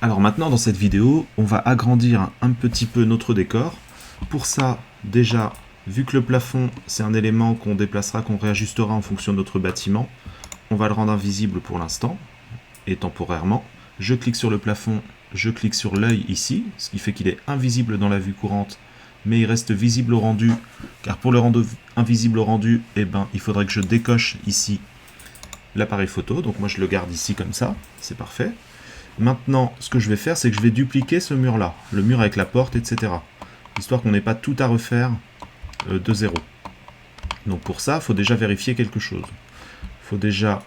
Alors maintenant, dans cette vidéo, on va agrandir un petit peu notre décor. Pour ça, déjà, vu que le plafond, c'est un élément qu'on déplacera, qu'on réajustera en fonction de notre bâtiment, on va le rendre invisible pour l'instant, et temporairement. Je clique sur le plafond, je clique sur l'œil ici, ce qui fait qu'il est invisible dans la vue courante, mais il reste visible au rendu, car pour le rendre invisible au rendu, il faudrait que je décoche ici l'appareil photo. Donc moi je le garde ici comme ça, c'est parfait. Maintenant, ce que je vais faire, c'est que je vais dupliquer ce mur-là, le mur avec la porte, etc. Histoire qu'on n'ait pas tout à refaire de zéro. Donc pour ça, il faut déjà vérifier quelque chose. Il faut déjà...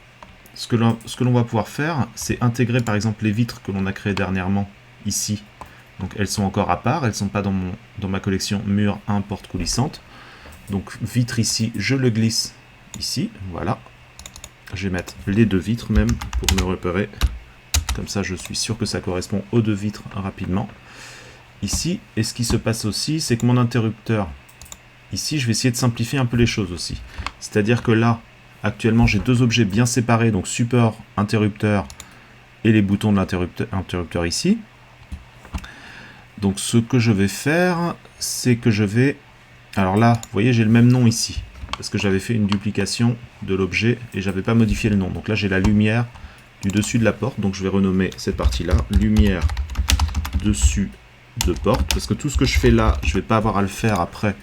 Ce que l'on va pouvoir faire, c'est intégrer par exemple les vitres que l'on a créées dernièrement ici. Donc elles sont encore à part, elles ne sont pas dans ma collection mur 1 porte coulissante. Donc vitre ici, je le glisse ici, voilà. Je vais mettre les deux vitres même pour me repérer. Comme ça, je suis sûr que ça correspond aux deux vitres rapidement. Ici, et ce qui se passe aussi, c'est que mon interrupteur, ici, je vais essayer de simplifier un peu les choses aussi. C'est-à-dire que là, actuellement, j'ai deux objets bien séparés, donc support, interrupteur et les boutons de l'interrupteur ici. Donc ce que je vais faire, c'est que je vais... Alors là, vous voyez, j'ai le même nom ici, parce que j'avais fait une duplication de l'objet et j'avais pas modifié le nom. Donc là, j'ai la lumière du dessus de la porte, donc je vais renommer cette partie-là lumière dessus de porte, parce que tout ce que je fais là, je vais pas avoir à le faire après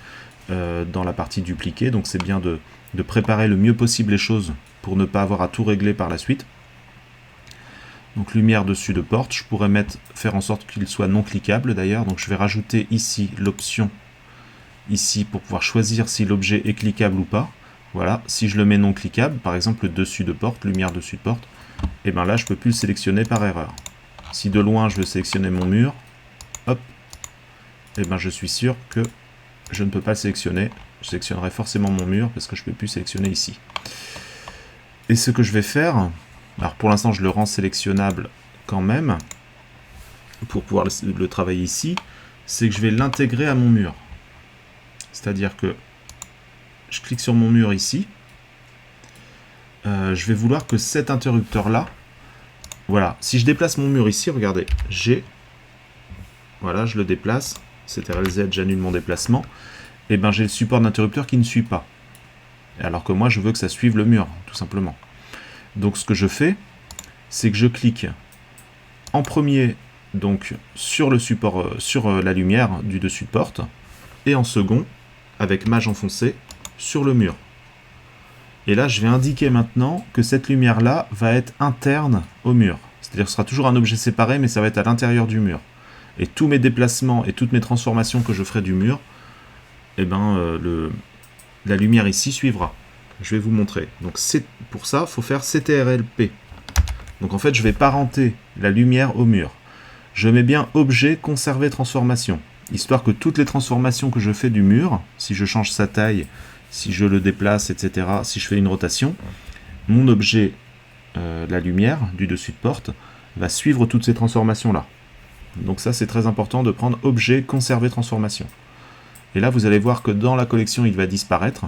dans la partie dupliquée, donc c'est bien de préparer le mieux possible les choses pour ne pas avoir à tout régler par la suite. Donc lumière dessus de porte, je pourrais faire en sorte qu'il soit non cliquable d'ailleurs, donc je vais rajouter ici l'option ici pour pouvoir choisir si l'objet est cliquable ou pas. Voilà, si je le mets non cliquable, par exemple le dessus de porte, lumière dessus de porte, et bien là je peux plus le sélectionner par erreur. Si de loin je veux sélectionner mon mur, hop, et bien je suis sûr que je ne peux pas le sélectionner. Je sélectionnerai forcément mon mur parce que je ne peux plus sélectionner ici. Et ce que je vais faire, alors pour l'instant je le rends sélectionnable quand même, pour pouvoir le travailler ici, c'est que je vais l'intégrer à mon mur. C'est-à-dire que je clique sur mon mur ici, je vais vouloir que cet interrupteur-là, voilà, si je déplace mon mur ici, regardez, voilà, je le déplace, CTRL-Z, j'annule mon déplacement, et bien j'ai le support d'interrupteur qui ne suit pas. Alors que moi, je veux que ça suive le mur, tout simplement. Donc ce que je fais, c'est que je clique en premier donc, sur le support, sur la lumière du dessus de porte, et en second, avec mage enfoncé, sur le mur. Et là, je vais indiquer maintenant que cette lumière-là va être interne au mur. C'est-à-dire que ce sera toujours un objet séparé, mais ça va être à l'intérieur du mur. Et tous mes déplacements et toutes mes transformations que je ferai du mur, la lumière ici suivra. Je vais vous montrer. Donc pour ça, il faut faire CTRL-P. Donc en fait, je vais parenter la lumière au mur. Je mets bien objet, conserver transformation. Histoire que toutes les transformations que je fais du mur, si je change sa taille, si je le déplace, etc., si je fais une rotation, mon objet, la lumière du dessus de porte, va suivre toutes ces transformations-là. Donc ça, c'est très important de prendre objet, conserver transformation. Et là, vous allez voir que dans la collection, il va disparaître.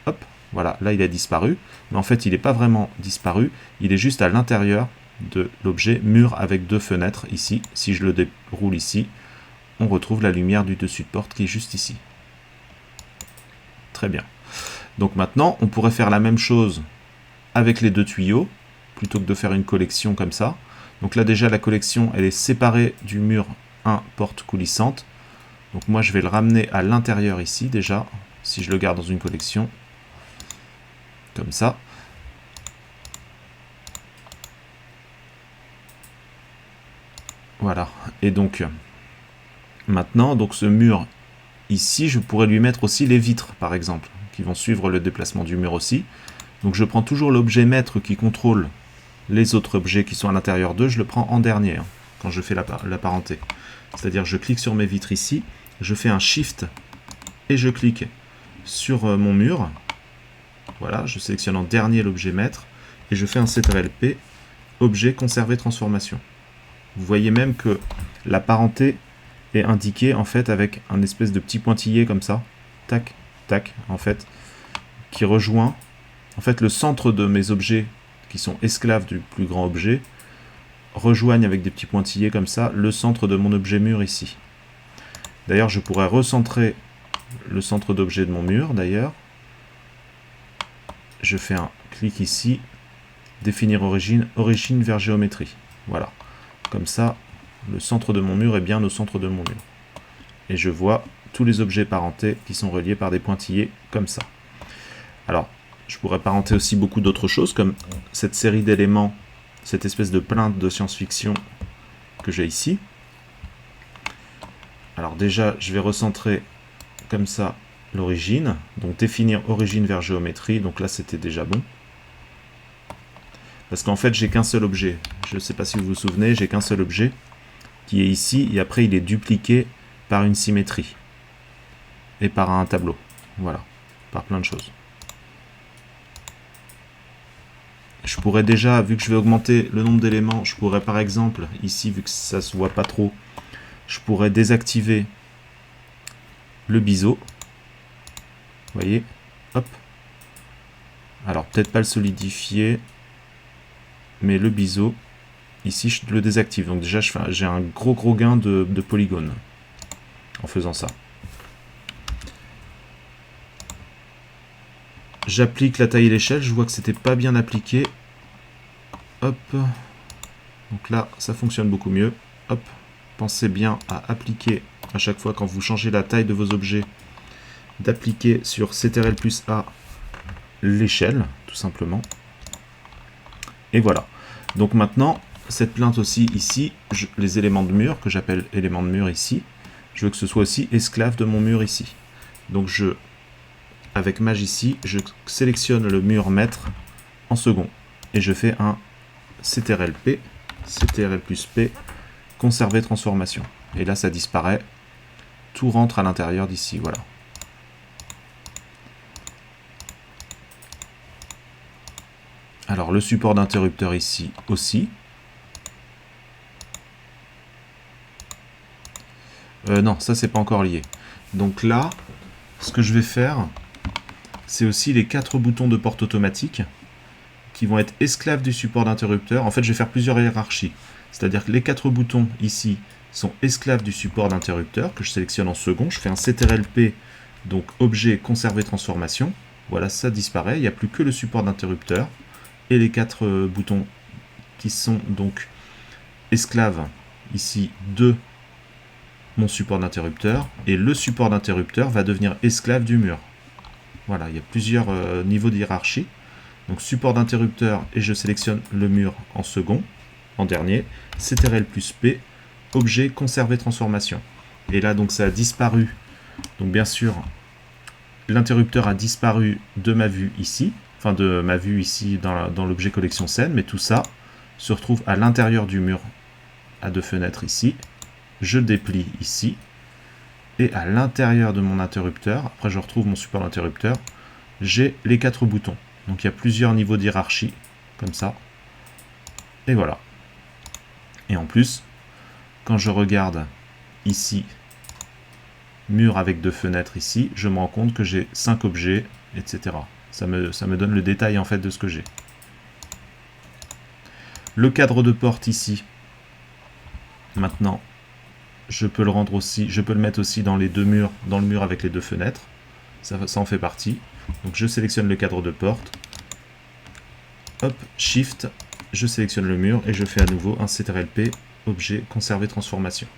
Hop, voilà, là, il a disparu. Mais en fait, il n'est pas vraiment disparu. Il est juste à l'intérieur de l'objet mur avec deux fenêtres ici. Si je le déroule ici, on retrouve la lumière du dessus de porte qui est juste ici. Très bien. Donc maintenant, on pourrait faire la même chose avec les deux tuyaux, plutôt que de faire une collection comme ça. Donc là déjà, la collection, elle est séparée du mur 1 porte coulissante. Donc moi, je vais le ramener à l'intérieur ici déjà, si je le garde dans une collection. Comme ça. Voilà. Et donc, maintenant, donc ce mur ici, je pourrais lui mettre aussi les vitres, par exemple, qui vont suivre le déplacement du mur aussi. Donc je prends toujours l'objet maître qui contrôle les autres objets qui sont à l'intérieur d'eux, je le prends en dernier, quand je fais la parenté. C'est-à-dire je clique sur mes vitres ici, je fais un Shift et je clique sur mon mur. Voilà, je sélectionne en dernier l'objet maître et je fais un CTRL-P, objet, conserver, transformation. Vous voyez même que la parenté est indiquée en fait avec un espèce de petit pointillé comme ça, tac, tac, en fait, qui rejoint en fait le centre de mes objets qui sont esclaves du plus grand objet, rejoignent avec des petits pointillés comme ça le centre de mon objet mur ici. D'ailleurs, je pourrais recentrer le centre d'objet de mon mur, d'ailleurs. Je fais un clic ici, définir origine, origine vers géométrie. Voilà. Comme ça, le centre de mon mur est bien au centre de mon mur. Et je vois tous les objets parentés qui sont reliés par des pointillés comme ça. Alors, je pourrais parenter aussi beaucoup d'autres choses, comme cette série d'éléments, cette espèce de plainte de science-fiction que j'ai ici. Alors déjà, je vais recentrer comme ça l'origine, donc définir origine vers géométrie, donc là c'était déjà bon. Parce qu'en fait, j'ai qu'un seul objet. Je ne sais pas si vous vous souvenez, j'ai qu'un seul objet qui est ici, et après il est dupliqué par une symétrie. Et par un tableau. Voilà, par plein de choses. Je pourrais déjà, vu que je vais augmenter le nombre d'éléments, je pourrais par exemple, ici, vu que ça se voit pas trop, je pourrais désactiver le biseau. Vous voyez, hop. Alors, peut-être pas le solidifier, mais le biseau, ici, je le désactive. Donc déjà, j'ai un gros gain de polygones en faisant ça. J'applique la taille et l'échelle, je vois que c'était pas bien appliqué. Hop. Donc là, ça fonctionne beaucoup mieux. Hop. Pensez bien à appliquer à chaque fois quand vous changez la taille de vos objets, d'appliquer sur CTRL plus A l'échelle, tout simplement. Et voilà. Donc maintenant, cette plainte aussi ici, les éléments de mur, que j'appelle éléments de mur ici, je veux que ce soit aussi esclave de mon mur ici. Donc avec Maj ici, je sélectionne le mur maître en second. Et je fais un CTRL-P, CTRL plus P, conserver transformation. Et là, ça disparaît. Tout rentre à l'intérieur d'ici, voilà. Alors, le support d'interrupteur ici aussi. Non, ça, c'est pas encore lié. Donc là, ce que je vais faire, c'est aussi les 4 boutons de porte automatique qui vont être esclaves du support d'interrupteur. En fait, je vais faire plusieurs hiérarchies. C'est-à-dire que les 4 boutons ici sont esclaves du support d'interrupteur que je sélectionne en second. Je fais un CTRL-P, donc objet, conserver, transformation. Voilà, ça disparaît. Il n'y a plus que le support d'interrupteur et les 4 boutons qui sont donc esclaves ici de mon support d'interrupteur. Et le support d'interrupteur va devenir esclave du mur. Voilà, il y a plusieurs niveaux de hiérarchie. Donc support d'interrupteur, et je sélectionne le mur en second, en dernier, CTRL plus P, objet, conserver, transformation. Et là, donc ça a disparu. Donc bien sûr, l'interrupteur a disparu de ma vue ici, enfin de ma vue ici dans l'objet collection scène, mais tout ça se retrouve à l'intérieur du mur à 2 fenêtres ici. Je déplie ici. Et à l'intérieur de mon interrupteur, après je retrouve mon support d'interrupteur, j'ai les 4 boutons. Donc il y a plusieurs niveaux de hiérarchie, comme ça. Et voilà. Et en plus, quand je regarde ici, mur avec 2 fenêtres ici, je me rends compte que j'ai 5 objets, etc. Ça me donne le détail en fait de ce que j'ai. Le cadre de porte ici, maintenant, je peux le rendre aussi, je peux le mettre aussi dans les 2 murs, dans le mur avec les 2 fenêtres. Ça en fait partie. Donc je sélectionne le cadre de porte. Hop, Shift, je sélectionne le mur et je fais à nouveau un CTRL-P, objet, conserver, transformation.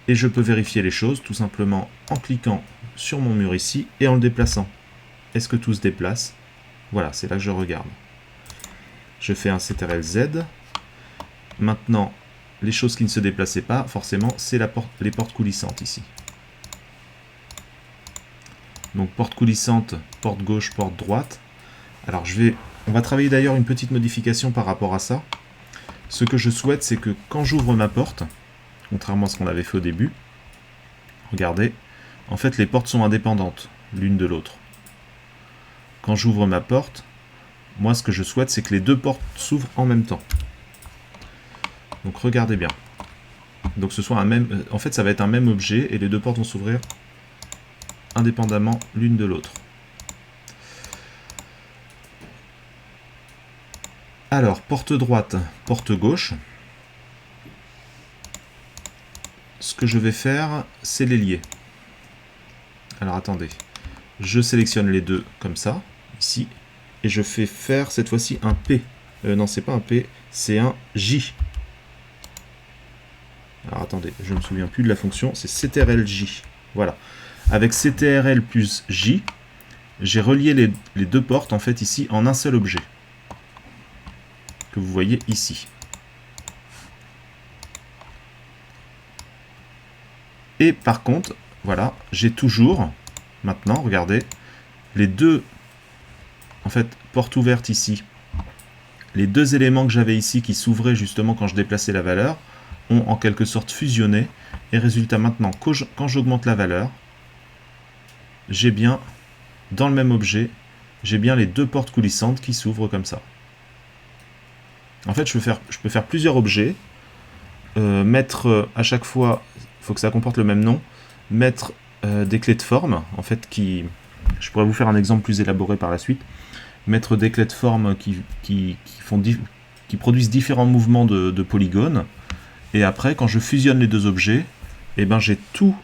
Et je peux vérifier les choses tout simplement en cliquant sur mon mur ici et en le déplaçant. Est-ce que tout se déplace? Voilà, c'est là que je regarde. Je fais un CTRL-Z. Maintenant, les choses qui ne se déplaçaient pas, forcément, c'est les portes coulissantes ici. Donc porte coulissante, porte gauche, porte droite. Alors on va travailler d'ailleurs une petite modification par rapport à ça. Ce que je souhaite, c'est que quand j'ouvre ma porte, contrairement à ce qu'on avait fait au début, regardez, en fait les portes sont indépendantes l'une de l'autre. Quand j'ouvre ma porte, moi ce que je souhaite, c'est que les 2 portes s'ouvrent en même temps. Donc regardez bien. Donc en fait ça va être un même objet et les 2 portes vont s'ouvrir indépendamment l'une de l'autre. Alors, porte droite, porte gauche. ce que je vais faire, c'est les lier. Alors attendez, je sélectionne les deux comme ça, ici, et je fais faire cette fois-ci un P. Non, c'est pas un P, c'est un J. Alors attendez, je ne me souviens plus de la fonction, c'est CTRL-J. Voilà. Avec CTRL plus J, j'ai relié les deux portes en fait ici en un seul objet. Que vous voyez ici. Et par contre, voilà, j'ai toujours, maintenant, regardez, les deux, en fait, portes ouvertes ici. Les deux éléments que j'avais ici qui s'ouvraient justement quand je déplaçais la valeur ont en quelque sorte fusionné. Et résultat, maintenant, quand j'augmente la valeur, j'ai bien, dans le même objet, j'ai bien les deux portes coulissantes qui s'ouvrent comme ça. En fait, je peux faire plusieurs objets, mettre à chaque fois, il faut que ça comporte le même nom, mettre des clés de forme, en fait, je pourrais vous faire un exemple plus élaboré par la suite, mettre des clés de forme qui produisent différents mouvements de polygones, et après, quand je fusionne les deux objets, eh ben, j'ai tout,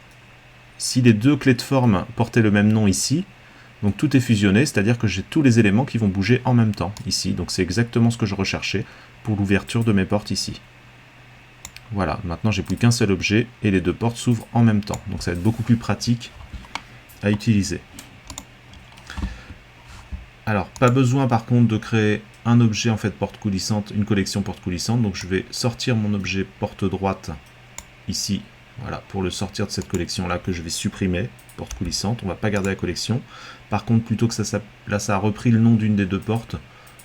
si les deux clés de forme portaient le même nom ici, donc tout est fusionné, c'est-à-dire que j'ai tous les éléments qui vont bouger en même temps, ici. Donc c'est exactement ce que je recherchais pour l'ouverture de mes portes ici. Voilà, maintenant j'ai plus qu'un seul objet, et les deux portes s'ouvrent en même temps. Donc ça va être beaucoup plus pratique à utiliser. Alors, pas besoin par contre de créer un objet en fait porte coulissante, une collection porte coulissante. Donc je vais sortir mon objet porte droite ici, voilà, pour le sortir de cette collection là que je vais supprimer, porte coulissante. On va pas garder la collection. Par contre, plutôt que ça, là ça a repris le nom d'une des deux portes.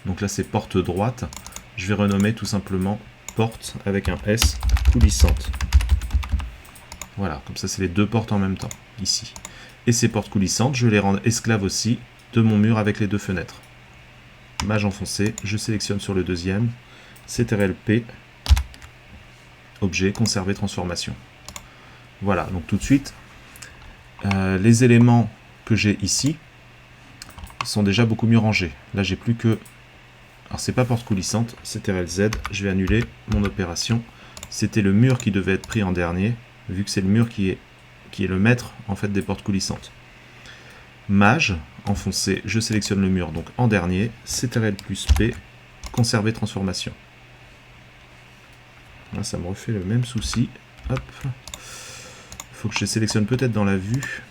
Donc là c'est porte droite. Je vais renommer tout simplement porte avec un S coulissante. Voilà, comme ça c'est les deux portes en même temps ici. Et ces portes coulissantes, je vais les rendre esclaves aussi de mon mur avec les deux fenêtres. Mage enfoncé, je sélectionne sur le deuxième, CTRL-P, objet, conserver transformation. Voilà, donc tout de suite, les éléments que j'ai ici sont déjà beaucoup mieux rangés. Là, j'ai plus que... Alors, c'est pas porte coulissante, CTRL-Z, je vais annuler mon opération. C'était le mur qui devait être pris en dernier, vu que c'est le mur qui est le maître en fait des portes coulissantes. Mage, enfoncé, je sélectionne le mur donc en dernier, CTRL plus P, conserver transformation. Là, ça me refait le même souci. Hop. Il faut que je sélectionne peut-être dans la vue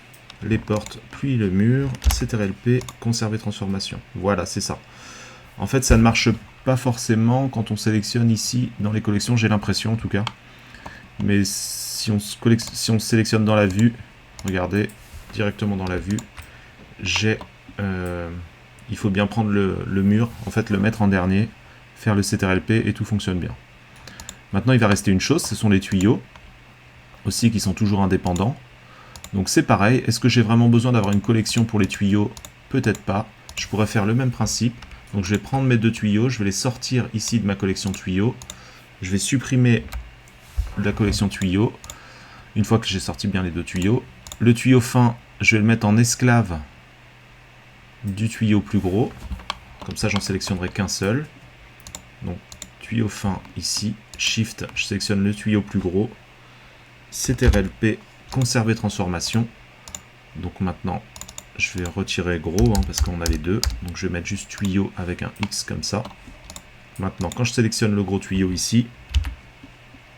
les portes, puis le mur, CTRL P, conserver transformation. Voilà, c'est ça. En fait, ça ne marche pas forcément quand on sélectionne ici dans les collections, j'ai l'impression en tout cas. Mais si on sélectionne dans la vue, regardez, directement dans la vue, il faut bien prendre le mur, en fait le mettre en dernier, faire le CTRL-P et tout fonctionne bien. Maintenant il va rester une chose, ce sont les tuyaux, aussi qui sont toujours indépendants. Donc c'est pareil, est-ce que j'ai vraiment besoin d'avoir une collection pour les tuyaux? Peut-être pas, je pourrais faire le même principe. Donc je vais prendre mes deux tuyaux, je vais les sortir ici de ma collection tuyaux, je vais supprimer la collection tuyaux, une fois que j'ai sorti bien les deux tuyaux. Le tuyau fin, je vais le mettre en esclave du tuyau plus gros, comme ça j'en sélectionnerai qu'un seul. Donc tuyau fin ici, Shift, je sélectionne le tuyau plus gros, CTRL-P, conserver transformation. Donc maintenant je vais retirer gros parce qu'on a les deux, donc je vais mettre juste tuyau avec un X comme ça. Maintenant quand je sélectionne le gros tuyau ici,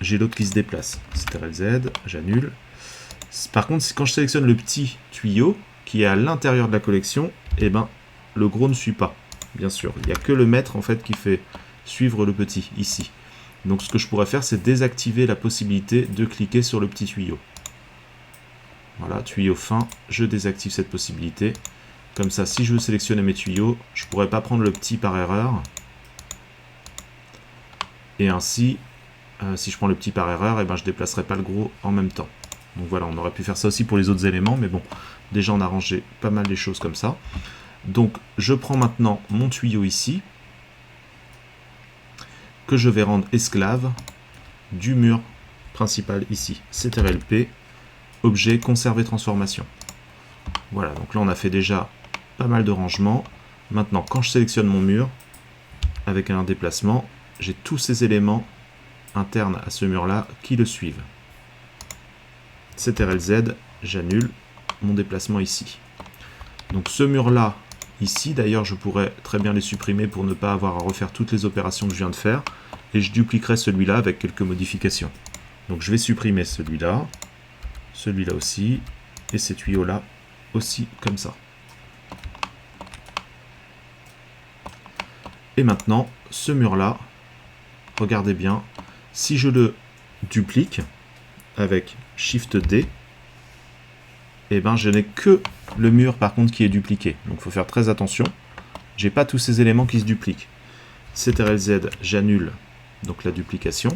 j'ai l'autre qui se déplace, CTRL-Z, j'annule. Par contre, quand je sélectionne le petit tuyau qui est à l'intérieur de la collection, eh ben, le gros ne suit pas, bien sûr. Il n'y a que le maître en fait qui fait suivre le petit, ici. Donc ce que je pourrais faire, c'est désactiver la possibilité de cliquer sur le petit tuyau. Voilà, tuyau fin, je désactive cette possibilité. Comme ça, si je veux sélectionner mes tuyaux, je ne pourrais pas prendre le petit par erreur. Et ainsi, si je prends le petit par erreur, eh ben, je ne déplacerai pas le gros en même temps. Donc voilà, on aurait pu faire ça aussi pour les autres éléments, mais bon, déjà on a rangé pas mal les choses comme ça. Donc je prends maintenant mon tuyau ici, que je vais rendre esclave du mur principal ici. CTRL-P, objet, conserver transformation. Voilà, donc là on a fait déjà pas mal de rangements. Maintenant, quand je sélectionne mon mur, avec un déplacement, j'ai tous ces éléments internes à ce mur-là qui le suivent. CTRL-Z, j'annule mon déplacement ici. Donc ce mur-là, ici, d'ailleurs, je pourrais très bien les supprimer pour ne pas avoir à refaire toutes les opérations que je viens de faire. Et je dupliquerai celui-là avec quelques modifications. Donc je vais supprimer celui-là aussi, et ces tuyaux-là aussi, comme ça. Et maintenant, ce mur-là, regardez bien, si je le duplique avec Shift-D, eh ben, je n'ai que le mur par contre qui est dupliqué. Donc il faut faire très attention. J'ai pas tous ces éléments qui se dupliquent. CTRL-Z, j'annule donc la duplication.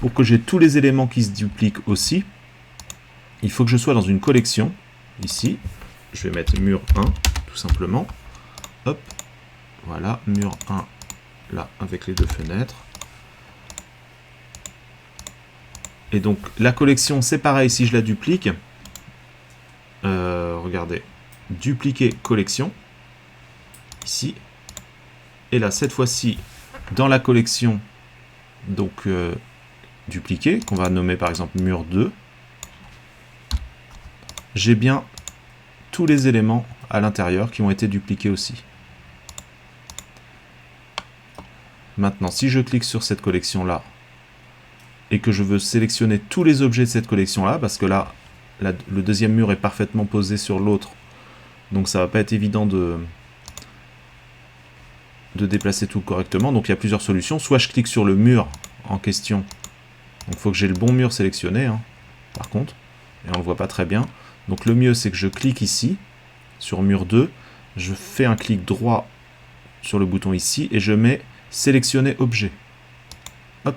Pour que j'ai tous les éléments qui se dupliquent aussi, il faut que je sois dans une collection. Ici, je vais mettre mur 1, tout simplement. Hop, voilà, mur 1, là, avec les deux fenêtres. Et donc, la collection, c'est pareil si je la duplique. Regardez, dupliquer collection, ici. Et là, cette fois-ci, dans la collection, donc dupliquer, qu'on va nommer par exemple mur 2, j'ai bien tous les éléments à l'intérieur qui ont été dupliqués aussi. Maintenant, si je clique sur cette collection-là, et que je veux sélectionner tous les objets de cette collection-là, parce que là, le deuxième mur est parfaitement posé sur l'autre, donc ça va pas être évident de déplacer tout correctement. Donc il y a plusieurs solutions. Soit je clique sur le mur en question, donc il faut que j'ai le bon mur sélectionné, hein, par contre, et on ne le voit pas très bien. Donc le mieux, c'est que je clique ici, sur mur 2, je fais un clic droit sur le bouton ici, et je mets sélectionner objet. Hop,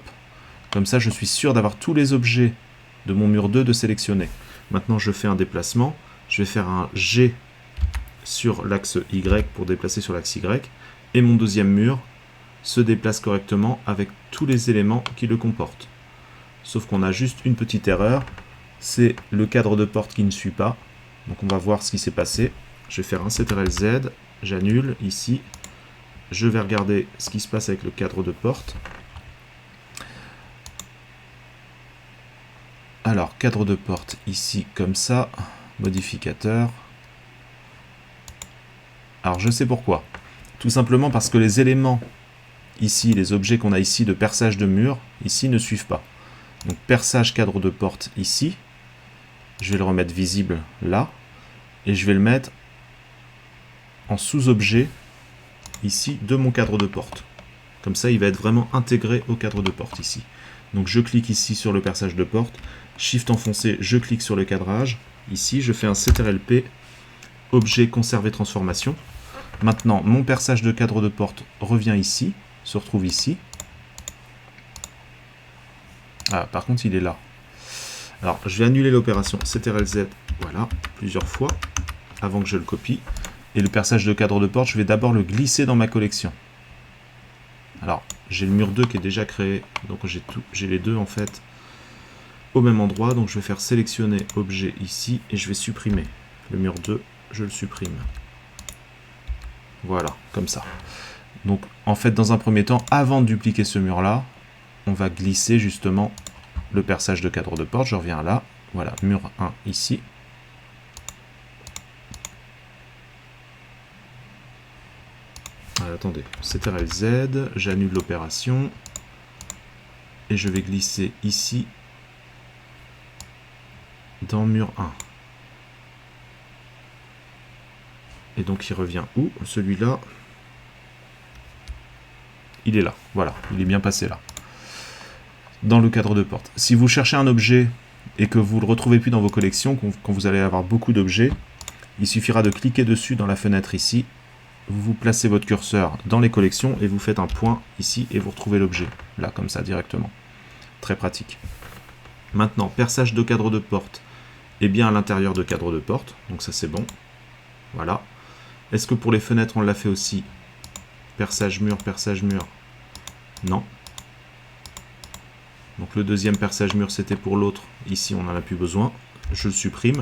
comme ça je suis sûr d'avoir tous les objets de mon mur 2 de sélectionner. Maintenant je fais un déplacement, je vais faire un G sur l'axe Y pour déplacer sur l'axe Y, et mon deuxième mur se déplace correctement avec tous les éléments qui le comportent. Sauf qu'on a juste une petite erreur, c'est le cadre de porte qui ne suit pas. Donc on va voir ce qui s'est passé. Je vais faire un CTRL-Z, j'annule ici, je vais regarder ce qui se passe avec le cadre de porte. Alors, cadre de porte ici, comme ça, modificateur. Alors, je sais pourquoi. Tout simplement parce que les éléments ici, les objets qu'on a ici de perçage de mur, ici ne suivent pas. Donc, perçage cadre de porte ici, je vais le remettre visible là, et je vais le mettre en sous-objet ici de mon cadre de porte. Comme ça, il va être vraiment intégré au cadre de porte ici. Donc, je clique ici sur le perçage de porte, Shift enfoncé, je clique sur le cadrage. Ici, je fais un CTRL-P, objet conserver transformation. Maintenant, mon perçage de cadre de porte revient ici, se retrouve ici. Ah, par contre, il est là. Alors, je vais annuler l'opération CTRL-Z, voilà, plusieurs fois, avant que je le copie. Et le perçage de cadre de porte, je vais d'abord le glisser dans ma collection. Alors, j'ai le mur 2 qui est déjà créé, donc j'ai les deux en fait au même endroit, donc je vais faire sélectionner objet ici, et je vais supprimer le mur 2, je le supprime. Voilà, comme ça. Donc, en fait, dans un premier temps, avant de dupliquer ce mur-là, on va glisser justement le perçage de cadre de porte. Je reviens là, voilà, mur 1 ici. Attendez, CTRL-Z, j'annule l'opération, et je vais glisser ici, dans mur 1. Et donc il revient où? Celui-là, il est là, voilà, il est bien passé là, dans le cadre de porte. Si vous cherchez un objet et que vous ne le retrouvez plus dans vos collections, quand vous allez avoir beaucoup d'objets, il suffira de cliquer dessus dans la fenêtre ici, vous placez votre curseur dans les collections et vous faites un point ici et vous retrouvez l'objet, là, comme ça, directement. Très pratique. Maintenant, perçage de cadre de porte, et bien à l'intérieur de cadre de porte, donc ça c'est bon. Voilà. Est-ce que pour les fenêtres on l'a fait aussi? Perçage mur, non. Donc le deuxième perçage mur c'était pour l'autre, ici on n'en a plus besoin, je le supprime.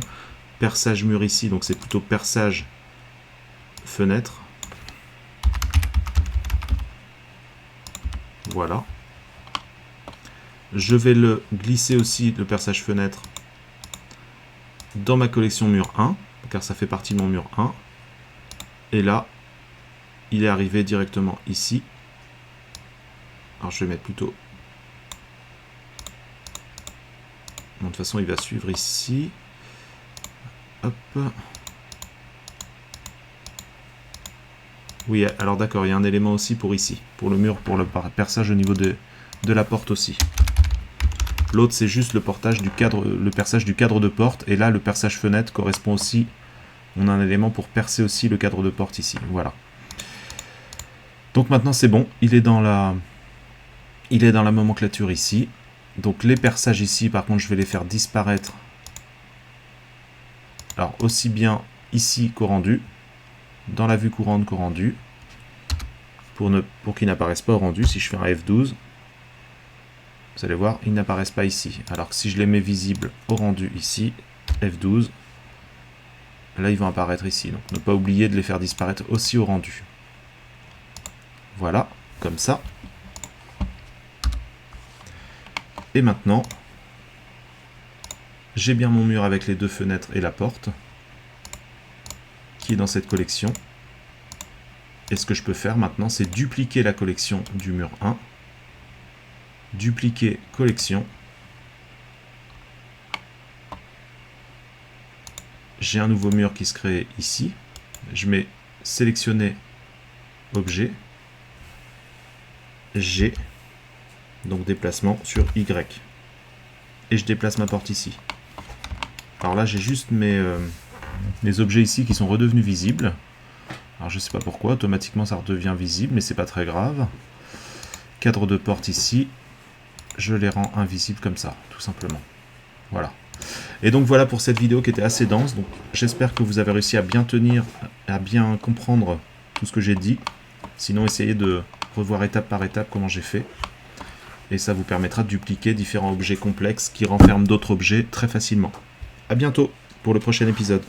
Perçage mur ici, donc c'est plutôt perçage fenêtre. Voilà. Je vais le glisser aussi, le perçage fenêtre, dans ma collection mur 1, car ça fait partie de mon mur 1. Et là, il est arrivé directement ici. Alors je vais mettre plutôt... Bon, de toute façon, il va suivre ici. Hop. Oui, alors d'accord, il y a un élément aussi pour ici, pour le mur, pour le perçage au niveau de la porte aussi. L'autre, c'est juste le perçage du cadre de porte, et là, le perçage fenêtre correspond aussi. On a un élément pour percer aussi le cadre de porte ici. Voilà. Donc maintenant, c'est bon. Il est dans la nomenclature ici. Donc les perçages ici, par contre, je vais les faire disparaître. Alors, aussi bien ici qu'au rendu. Dans la vue courante qu'au rendu. Pour qu'ils n'apparaissent pas au rendu, si je fais un F12, vous allez voir, ils n'apparaissent pas ici. Alors que si je les mets visibles au rendu ici, F12, là ils vont apparaître ici. Donc ne pas oublier de les faire disparaître aussi au rendu. Voilà, comme ça. Et maintenant, j'ai bien mon mur avec les deux fenêtres et la porte, qui est dans cette collection. Et ce que je peux faire maintenant, c'est dupliquer la collection du mur 1. Dupliquer collection. J'ai un nouveau mur qui se crée ici. Je mets sélectionner objet. G. Donc déplacement sur Y. Et je déplace ma porte ici. Alors là, j'ai juste mes objets ici qui sont redevenus visibles. Alors je sais pas pourquoi, automatiquement ça redevient visible, mais c'est pas très grave. Cadre de porte ici, je les rends invisibles comme ça, tout simplement. Voilà. Et donc voilà pour cette vidéo qui était assez dense. Donc j'espère que vous avez réussi à bien tenir, à bien comprendre tout ce que j'ai dit. Sinon, essayez de revoir étape par étape comment j'ai fait. Et ça vous permettra de dupliquer différents objets complexes qui renferment d'autres objets très facilement. A bientôt pour le prochain épisode.